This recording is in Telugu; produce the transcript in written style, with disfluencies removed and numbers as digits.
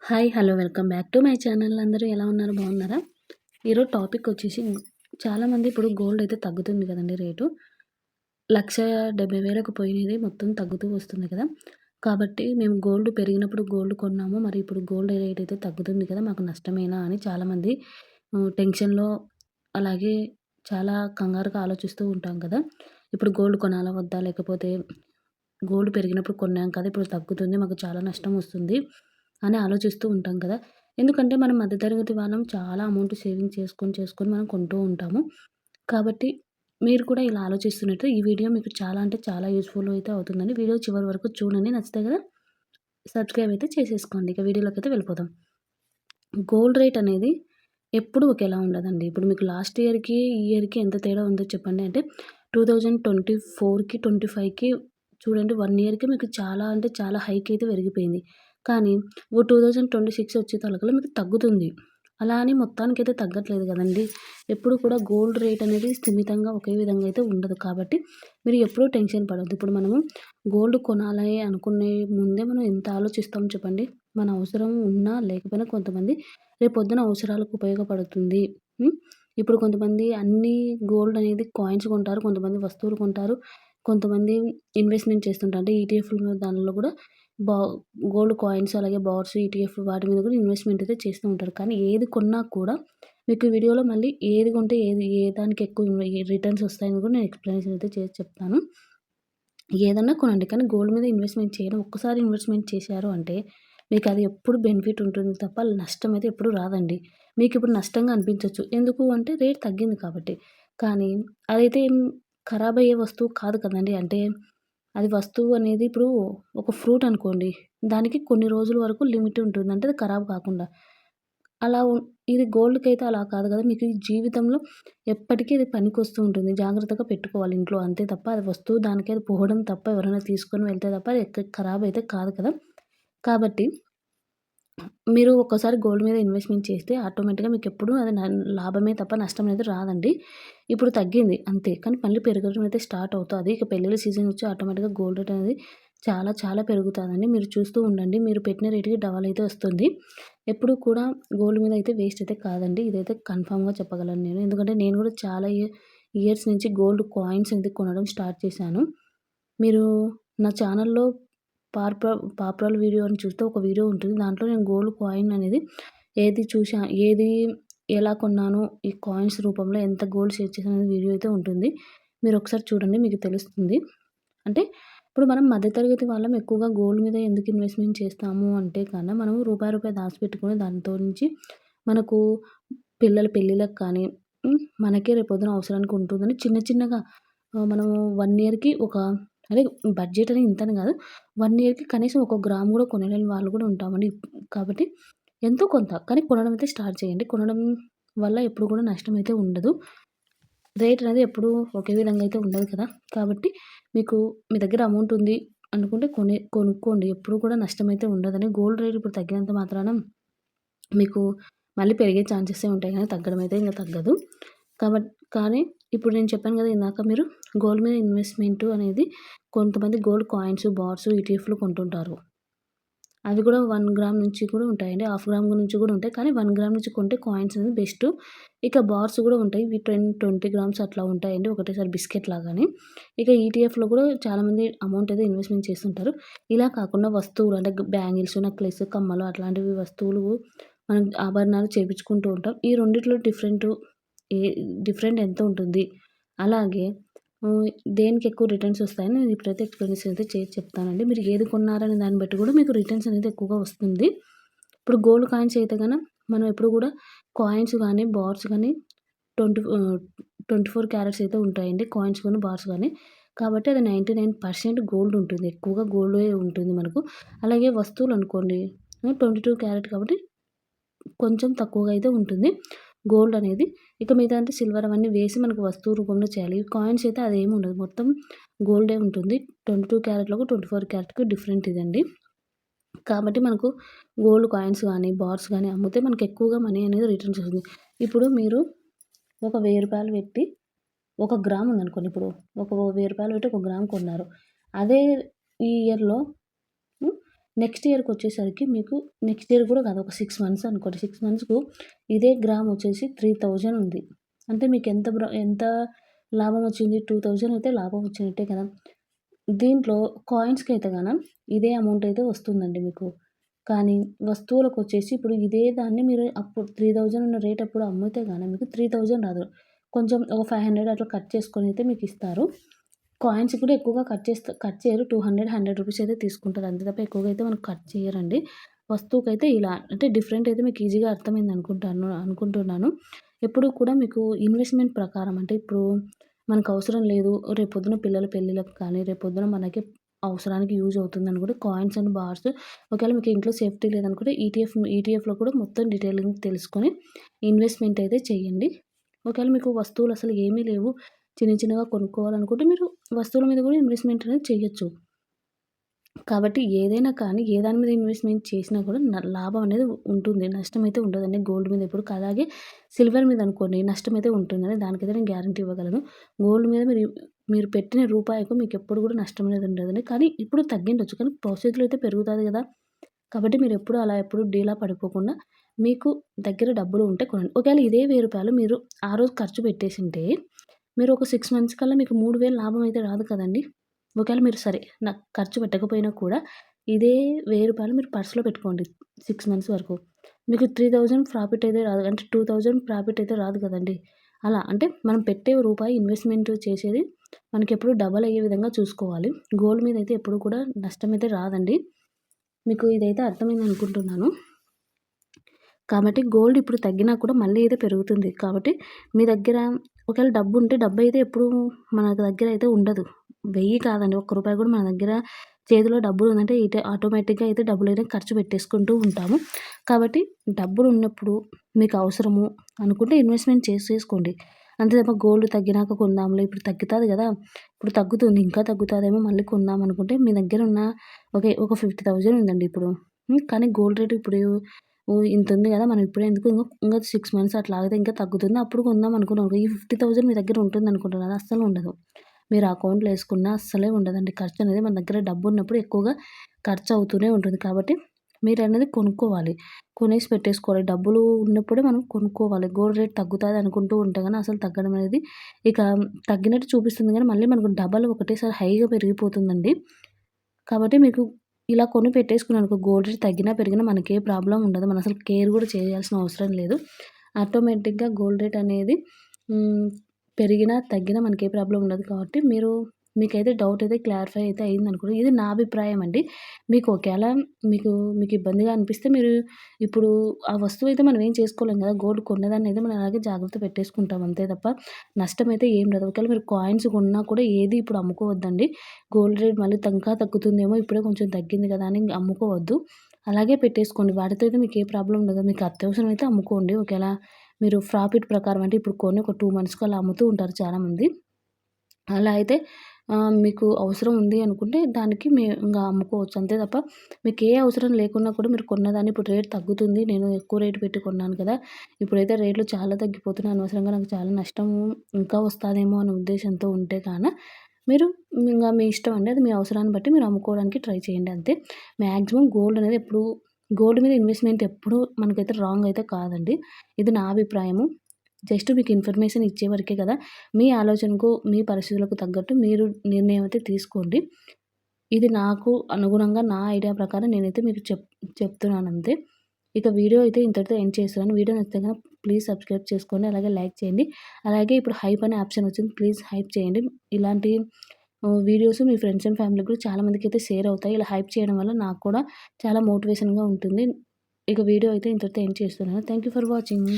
Hi! Hello! Welcome back to my channel. అందరూ ఎలా ఉన్నారు? బాగున్నారా? ఈరోజు టాపిక్ వచ్చేసి చాలామంది ఇప్పుడు గోల్డ్ అయితే తగ్గుతుంది కదండీ రేటు. 1,70,000కు పోయినది మొత్తం తగ్గుతూ వస్తుంది కదా! కాబట్టి మేము గోల్డ్ పెరిగినప్పుడు గోల్డ్ కొన్నాము. మరి ఇప్పుడు గోల్డ్ రేట్ అయితే తగ్గుతుంది కదా! మాకు నష్టమేనా అని చాలామంది టెన్షన్‌లో అలాగే చాలా కంగారుగా ఆలోచిస్తూ ఉంటాం కదా! ఇప్పుడు గోల్డ్ కొనాలా వద్దా? లేకపోతే గోల్డ్ పెరిగినప్పుడు కొన్నాం కదా! ఇప్పుడు తగ్గుతుంది. మాకు చాలా నష్టం వస్తుంది అని ఆలోచిస్తూ ఉంటాం కదా! ఎందుకంటే మనం మధ్య తరగతి వాళ్ళం చాలా అమౌంట్ సేవింగ్ చేసుకొని మనం కొంటూ ఉంటాము. కాబట్టి మీరు కూడా ఇలా ఆలోచిస్తున్నట్టు ఈ వీడియో మీకు చాలా అంటే చాలా యూజ్‌ఫుల్ అయితే అవుతుందండి. వీడియో చివరి వరకు చూడండి. నచ్చితే కదా సబ్స్క్రైబ్ అయితే చేసేసుకోండి. ఇక వీడియోలోకైతే వెళ్ళిపోదాం. గోల్డ్ రేట్ అనేది ఎప్పుడూ ఒకేలా ఉండదండి. ఇప్పుడు మీకు లాస్ట్ ఇయర్‌కి, ఈ ఇయర్‌కి ఎంత తేడా ఉందో చెప్పండి. అంటే 2024కి, 25కి చూడండి 1 ఇయర్‌కి మీకు చాలా అంటే చాలా హైక్ అయితే పెరిగిపోయింది. కానీ ఓ 2026 వచ్చేతలకల్లా మీకు తగ్గుతుంది. అలా అని మొత్తానికైతే తగ్గట్లేదు గదండీ! ఎప్పుడు కూడా గోల్డ్ రేట్ అనేది స్థిమితంగా ఒకే విధంగా అయితే ఉండదు. కాబట్టి మీరు ఎప్పుడూ టెన్షన్ పడొద్దు. ఇప్పుడు మనము గోల్డ్ కొనాలి అనుకునే ముందే మనం ఎంత ఆలోచిస్తాం చెప్పండి. మన అవసరం ఉన్నా లేకపోయినా కొంతమంది రేపొద్దున అవసరాలకు ఉపయోగపడుతుంది. హ్మ్. ఇప్పుడు కొంతమంది అన్నీ గోల్డ్ అనేది కాయిన్స్ కొంటారు. కొంతమంది వస్తువులు కొంటారు. కొంతమంది ఇన్వెస్ట్‌మెంట్ చేస్తుంటారు. అంటే ఈటీఎఫ్‌లు దానిలో కూడా బా గోల్డ్ కాయిన్స్ అలాగే బార్స్, ఈటీఎఫ్ వాటి మీద కూడా ఇన్వెస్ట్‌మెంట్ అయితే చేస్తూ ఉంటారు. కానీ ఏది కొన్నా కూడా మీకు ఈ వీడియోలో మళ్ళీ ఏది కొంటే ఏ దానికి ఎక్కువ రిటర్న్స్ వస్తాయని కూడా నేను ఎక్స్‌ప్లనేషన్ అయితే చేసి చెప్తాను. ఏదన్నా కొనండి. కానీ గోల్డ్ మీద ఇన్వెస్ట్‌మెంట్ చేయడం ఒక్కసారి ఇన్వెస్ట్‌మెంట్ చేశారు అంటే మీకది ఎప్పుడు బెనిఫిట్ ఉంటుంది తప్ప నష్టం అయితే ఎప్పుడు రాదండి. మీకిప్పుడు నష్టంగా అనిపించొచ్చు. ఎందుకు అంటే రేట్ తగ్గింది కాబట్టి. కానీ అదైతే ఖరాబ్ అయ్యే వస్తువు కాదు కదండీ. అంటే అది వస్తువు అనేది ఇప్పుడు ఒక ఫ్రూట్ అనుకోండి. దానికి కొన్ని రోజుల వరకు లిమిట్ ఉంటుంది. అంటే అది ఖరాబ్ కాకుండా. అలా ఇది గోల్డ్‌కైతే అలా కాదు కదా! మీకు ఈ జీవితంలో ఎప్పటికీ ఇది పనికొస్తూ ఉంటుంది. జాగ్రత్తగా పెట్టుకోవాలి ఇంట్లో అంతే తప్ప అది వస్తువు దానికే అది పోవడం తప్ప ఎవరైనా తీసుకొని వెళ్తే తప్ప అది ఖరాబ్ అయితే కాదు కదా! కాబట్టి మీరు ఒక్కసారి గోల్డ్ మీద ఇన్వెస్ట్‌మెంట్ చేస్తే ఆటోమేటిక్‌గా మీకెప్పుడు అది లాభమే తప్ప నష్టం అనేది రాదండి. ఇప్పుడు తగ్గింది అంతే. కానీ మళ్ళీ పెరగడం అయితే స్టార్ట్ అవుతాది. ఇక పెళ్ళిళ్ళ సీజన్ వచ్చి ఆటోమేటిక్‌గా గోల్డ్ రేట్ అనేది చాలా చాలా పెరుగుతాదండి. మీరు చూస్తూ ఉండండి. మీరు పెట్టిన రేట్‌కి డబల్ అయితే వస్తుంది. ఎప్పుడు కూడా గోల్డ్ మీద అయితే వేస్ట్ అయితే కాదండి. ఇదైతే కన్ఫర్మ్‌గా చెప్పగలను నేను. ఎందుకంటే నేను కూడా చాలా ఇయర్స్ నుంచి గోల్డ్ కాయిన్స్ అనేది కొనడం స్టార్ట్ చేశాను. మీరు నా ఛానల్‌లో పాప్రాల్ వీడియో అని చూస్తే ఒక వీడియో ఉంటుంది. దాంట్లో నేను గోల్డ్ కాయిన్ అనేది ఏది ఎలా కొన్నాను, ఈ కాయిన్స్ రూపంలో ఎంత గోల్డ్ సేవ్ చేశాననే వీడియో అయితే ఉంటుంది. మీరొకసారి చూడండి మీకు తెలుస్తుంది. అంటే ఇప్పుడు మనం మధ్య తరగతి వాళ్ళం ఎక్కువగా గోల్డ్ మీద ఎందుకు ఇన్వెస్ట్‌మెంట్ చేస్తాము అంటే మనము రూపాయి దాచిపెట్టుకొని దాంతో నుంచి మనకు పిల్లల పెళ్ళిళ్ళకి కానీ, మనకే రేపొద్దున అవసరానికి ఉంటుందని చిన్న చిన్నగా మనము 1 ఇయర్‌కి అదే బడ్జెట్ అని ఇంతని కాదు. 1 ఇయర్‌కి కనీసం ఒక గ్రామ్ కూడా కొనలేని వాళ్ళు కూడా ఉంటామండి. కాబట్టి ఎంతో కొంత కానీ కొనడం అయితే స్టార్ట్ చేయండి. కొనడం వల్ల ఎప్పుడు కూడా నష్టం అయితే ఉండదు. రేట్ అనేది ఎప్పుడూ ఒకే విధంగా అయితే ఉండదు కదా! కాబట్టి మీకు మీ దగ్గర అమౌంట్ ఉంది అనుకుంటే కొనుక్కోండి. ఎప్పుడు కూడా నష్టమైతే ఉండదని. గోల్డ్ రేట్ ఇప్పుడు తగ్గినంత మాత్రాన మీకు మళ్ళీ పెరిగే ఛాన్సెసే ఉంటాయి గానీ తగ్గడం అయితే ఇంక తగ్గదు. కానీ ఇప్పుడు నేను చెప్పాను కదా! ఇందాక మీరు గోల్డ్ మీద ఇన్వెస్ట్‌మెంట్ అనేది కొంతమంది గోల్డ్ కాయిన్స్, బార్స్, ఈటీఎఫ్‌లు కొంటుంటారు. అవి కూడా 1 గ్రామ్ నుంచి కూడా ఉంటాయండి. హాఫ్ గ్రామ్ నుంచి కూడా ఉంటాయి. కానీ 1 గ్రామ్ నుంచి కొంటే కాయిన్స్ అనేది బెస్టు. ఇక బార్స్ కూడా ఉంటాయి. ఇవి 20 గ్రామ్స్ అట్లా ఉంటాయండి. ఒకటేసారి బిస్కెట్ లాగానే. ఇక ఈటీఎఫ్‌లో కూడా చాలామంది అమౌంట్ అయితే ఇన్వెస్ట్‌మెంట్ చేస్తుంటారు. ఇలా కాకుండా వస్తువులు అంటే బ్యాంగిల్స్, నెక్లెస్, కమ్మలు అట్లాంటివి వస్తువులు మనం ఆభరణాలు చేపించుకుంటూ ఉంటాం. ఈ రెండిట్లో ఏ డిఫరెంట్ ఎంత ఉంటుంది? అలాగే హ్మ్. దేనికి ఎక్కువ రిటర్న్స్ వస్తాయని నేను ఇప్పుడైతే ఎక్స్‌ప్లనేషన్ అయితే చేసి చెప్తానండి. మీరు ఏది కొన్నారనే దాన్ని బట్టి కూడా మీకు రిటర్న్స్ అనేది ఎక్కువగా వస్తుంది. ఇప్పుడు గోల్డ్ కాయిన్స్ అయితే మనం ఎప్పుడు కూడా కాయిన్స్ గానీ, బార్స్ గానీ 24 క్యారెట్స్ అయితే ఉంటాయండి. కాయిన్స్ గానీ, బార్స్ గానీ. కాబట్టి అది 99% గోల్డ్ ఉంటుంది. ఎక్కువగా గోల్డే ఉంటుంది మనకు. అలాగే వస్తువులనుకోండి 22 క్యారెట్ కాబట్టి కొంచెం తక్కువగా అయితే ఉంటుంది గోల్డ్ అనేది. ఇక మిగతాదంతా సిల్వర్ అవన్నీ వేసి మనకు వస్తువు రూపంలో చేయాలి. కాయిన్స్ అయితే అదేమి ఉండదు. మొత్తం గోల్డే ఉంటుంది. 22 క్యారెట్‌లకు, 24 క్యారెట్‌కి డిఫరెంట్ ఇదండి. కాబట్టి మనకు గోల్డ్ కాయిన్స్ గానీ, బార్స్ గానీ అమ్మితే మనకు ఎక్కువగా మనీ అనేది రిటర్న్స్ వస్తుంది. ఇప్పుడు మీరు ఒక రూ. 1000 పెట్టి ఒక గ్రామ్ ఉందనుకోండి. ఇప్పుడు ఒక రూ. 1000 పెట్టి ఒక గ్రామ్ కొన్నారు. అదే ఈ ఇయర్‌లో హ్మ్. నెక్స్ట్ ఇయర్‌కొచ్చేసరికి మీకు నెక్స్ట్ ఇయర్ కూడా కాదు. ఒక 6 మంత్స్ అనుకోండి. 6 మంత్స్‌కు ఇదే గ్రామ్ వచ్చేసి 3000 ఉంది. అంటే మీకు ఎంత లాభం వచ్చింది? 2000 అయితే లాభం వచ్చినట్టే కదా! దీంట్లో కాయిన్స్‌కైతే ఇదే అమౌంట్ అయితే వస్తుందండి మీకు. కానీ వస్తువులకొచ్చేసి ఇప్పుడు ఇదే దాన్ని మీరు అప్పుడు 3000 ఉన్న రేట్ అప్పుడు అమ్మితే మీకు 3000 రాదు. కొంచెం ఒక 500 అట్లా కట్ చేసుకొని అయితే మీకిస్తారు. కాయిన్స్ కూడా ఎక్కువగా కట్ చేయరు. 200, 100 రూపీస్ అయితే తీసుకుంటారు. అంతే తప్ప ఎక్కువగా అయితే మనకు కట్ చేయరండి. వస్తువుకైతే ఇలా అంటే డిఫరెంట్ అయితే మీకు ఈజీగా అర్థమైంది అనుకుంటున్నాను. ఎప్పుడు కూడా మీకు ఇన్వెస్ట్‌మెంట్ ప్రకారం అంటే ఇప్పుడు మనకు అవసరం లేదు. రేపొద్దున పిల్లల పెళ్ళిళ్ళకి కానీ, రేపొద్దున మనకి అవసరానికి యూజ్ అవుతుందనుకుంటే కాయిన్స్ అండ్ బార్స్ ఒకవేళ మీకు ఇంట్లో సేఫ్టీ లేదనుకుంటే ఈటీఎఫ్‌లో కూడా మొత్తం డీటెయిలింగ్ తెలుసుకొని ఇన్వెస్ట్‌మెంట్ అయితే చేయండి. ఒకవేళ మీకు వస్తువులు అసలు ఏమీ లేవు. చిన్నగా కొనుక్కోవాలనుకుంటే మీరు వస్తువుల మీద కూడా ఇన్వెస్ట్‌మెంట్ అనేది చేయొచ్చు. కాబట్టి ఏదైనా కానీ ఏ దాని మీద ఇన్వెస్ట్‌మెంట్ చేసినా కూడా లాభం అనేది ఉంటుంది. నష్టమైతే ఉండదండి. గోల్డ్ మీద ఎప్పుడు అలాగే సిల్వర్ మీద అనుకోండి నష్టమైతే ఉంటుందని దానికైతే నేను గ్యారంటీ ఇవ్వగలను. గోల్డ్ మీద మీరు పెట్టిన రూపాయికి మీకెప్పుడు కూడా నష్టం అనేది ఉండదండి. కానీ ఇప్పుడు తగ్గిండొచ్చు. కానీ భవిష్యత్తులో అయితే పెరుగుతాది గదా! కాబట్టి మీరెప్పుడు అలా ఎప్పుడు డీలా పడిపోకుండా మీకు దగ్గర డబ్బులు ఉంటే కొనండి. ఒకవేళ ఇదే రూ. 1000 మీరు ఆ రోజు ఖర్చు పెట్టేసుంటే మీరు ఒక 6 మంత్స్ కల్లా మీకు 3000 లాభం అయితే రాదు కదండీ! ఒకవేళ మీరు సరే నాకు ఖర్చు పెట్టకపోయినా కూడా ఇదే రూ. 1000 మీరు పర్స్‌లో పెట్టుకోండి 6 మంత్స్ వరకు. మీకు 3000 ప్రాఫిట్ అయితే రాదు. అంటే 2000 ప్రాఫిట్ అయితే రాదు కదండీ! అలా అంటే మనం పెట్టే రూపాయి ఇన్వెస్ట్‌మెంట్ చేసేది మనకెప్పుడు డబల్ అయ్యే విధంగా చూసుకోవాలి. గోల్డ్ మీద అయితే ఎప్పుడు కూడా నష్టం అయితే రాదండి. మీకు ఇదైతే అర్థమైందనుకుంటున్నాను. కాబట్టి గోల్డ్ ఇప్పుడు తగ్గినా కూడా మళ్ళీ అయితే పెరుగుతుంది. కాబట్టి మీ దగ్గర ఒకవేళ డబ్బుంటే డబ్బయితే ఎప్పుడు మన దగ్గర అయితే ఉండదు. 1000 కాదండి. ఒక్క రూపాయి కూడా మన దగ్గర చేతిలో డబ్బులుందంటే ఆటోమేటిక్‌గా అయితే డబ్బులైతే ఖర్చు పెట్టేసుకుంటూ ఉంటాము. కాబట్టి డబ్బులున్నప్పుడు మీకు అవసరము అనుకుంటే ఇన్వెస్ట్‌మెంట్ చేసేసుకోండి. అంతే తప్ప గోల్డ్ తగ్గినాక కొందాంలే ఇప్పుడు తగ్గుతాది గదా! ఇప్పుడు తగ్గుతుంది. ఇంకా తగ్గుతాదేమో మళ్ళీ కొందాం అనుకుంటే మీ దగ్గర ఉన్న ఒక 50,000 ఉందండి ఇప్పుడు. కానీ గోల్డ్ రేట్ ఇప్పుడు ఇంతుంది గదా! మనం ఇప్పుడే ఎందుకు ఇంగ 6 మంత్స్ అట్లా ఆగితే ఇంకా తగ్గుతుంది. అప్పుడు కొందాం అనుకున్నాం. ఈ 50,000 మీ దగ్గర ఉంటుందనుకుంటున్నారా? అస్సలు ఉండదు. మీరు అకౌంట్‌లో ఏసుకున్నా అస్సలే ఉండదండి. ఖర్చనేది మన దగ్గర డబ్బున్నప్పుడు ఎక్కువగా ఖర్చవుతూనే ఉంటుంది. కాబట్టి మీరనేది కొనుక్కోవాలి. కొనేసి పెట్టేసుకోవాలి. డబ్బులు ఉన్నప్పుడే మనం కొనుక్కోవాలి. గోల్డ్ రేట్ తగ్గుతాది అనుకుంటూ ఉంటే అసలు తగ్గడం అనేది ఇక తగ్గినట్టు చూపిస్తుంది గానీ, మళ్ళీ మనకు డబల్ ఒకటేసారి హైగా పెరిగిపోతుందండి. కాబట్టి మీకు ఇలా కొని పెట్టేసుకున్నారనుకో గోల్డ్ రేట్ తగ్గినా, పెరిగినా మనకే ప్రాబ్లమ్ ఉండదు. మనం అసలు కేర్ గూడా చేయాల్సిన అవసరం లేదు. ఆటోమేటిక్‌గా గోల్డ్ రేట్ అనేది హ్మ్, పెరిగినా, తగ్గినా మనకే ప్రాబ్లమ్ ఉండదు కాబట్టి మీకైతే డౌట్ అయితే క్లారిఫై అయితే అయిందనుకో. ఇది నా అభిప్రాయం అండి. మీకు ఒకేళ మీకు ఇబ్బందిగా అనిపిస్తే మీరు ఇప్పుడు ఆ వస్తువయితే మనం ఏం చేసుకోలేం గదా! గోల్డ్ కొన్నదాన్నయితే మనం అలాగే జాగ్రత్త పెట్టేసుకుంటాం అంతే తప్ప నష్టమైతే ఏం రాదు. ఒకవేళ మీరు కాయిన్స్ కొన్నా కూడా ఏది ఇప్పుడు అమ్ముకోవద్దండి. గోల్డ్ రేట్ మళ్ళీ ఇంకా తగ్గుతుందేమో ఇప్పుడే కొంచెం తగ్గింది కదా అని అమ్ముకోవద్దు. అలాగే పెట్టేసుకోండి. వాటితో అయితే మీకు ఏ ప్రాబ్లమ్ ఉండదు. మీకు అత్యవసరం అయితే అమ్ముకోండి. ఒకేళ మీరు ప్రాఫిట్ ప్రకారం అంటే ఇప్పుడు కొని ఒక 2 మంత్స్‌కి అలా అమ్ముతూ ఉంటారు చాలామంది. అలా అయితే మీకు అవసరం ఉంది అనుకుంటే దానికి ఇంగ అమ్ముకోవచ్చు. అంతే తప్ప మీకే అవసరం లేకున్నా కూడా మీరు కొన్నదాన్ని ఇప్పుడు రేట్ తగ్గుతుంది. నేను ఎక్కువ రేట్ పెట్టి కొన్నాను కదా! ఇప్పుడైతే రేట్లు చాలా తగ్గిపోతున్నాయి. అనవసరంగా నాకు చాలా నష్టము ఇంకా వస్తాదేమో అనే ఉద్దేశంతో ఉంటే మీరు మీ ఇష్టం అండి. అది మీ అవసరాన్ని బట్టి మీరు అమ్ముకోవడానికి ట్రై చేయండి అంతే. మాక్సిమం గోల్డ్ అనేది గోల్డ్ మీద ఇన్వెస్ట్‌మెంట్ ఎప్పుడు మనకైతే రాంగ్ అయితే కాదండి. ఇది నా అభిప్రాయము. జస్ట్ మీకు ఇన్ఫర్మేషన్ ఇచ్చే వరకే కదా! మీ ఆలోచనకు, మీ పరిస్థితులకు తగ్గట్టు మీరు నిర్ణయం అయితే తీసుకోండి. ఇది నాకు అనుగుణంగా నా ఐడియా ప్రకారం నేనైతే మీకు చెప్తున్నానంతే. ఇక వీడియో అయితే ఇంతటితో ఎండ్ చేస్తున్నాను. వీడియో నచ్చితే గనక ప్లీజ్ సబ్స్క్రైబ్ చేసుకోండి. అలాగే లైక్ చేయండి. అలాగే ఇప్పుడు హైప్ అనే ఆప్షన్ వచ్చింది. ప్లీజ్ హైప్ చేయండి. ఇలాంటి వీడియోస్ మీ ఫ్రెండ్స్ అండ్ ఫ్యామిలీకి కూడా చాలా మందికైతే షేర్ అవుతాయి. ఇలా హైప్ చేయడం వల్ల నాకు కూడా చాలా మోటివేషన్‌గా ఉంటుంది. ఇక వీడియో అయితే ఇంతటితో ఎండ్ చేస్తున్నాను. Thank you for watching.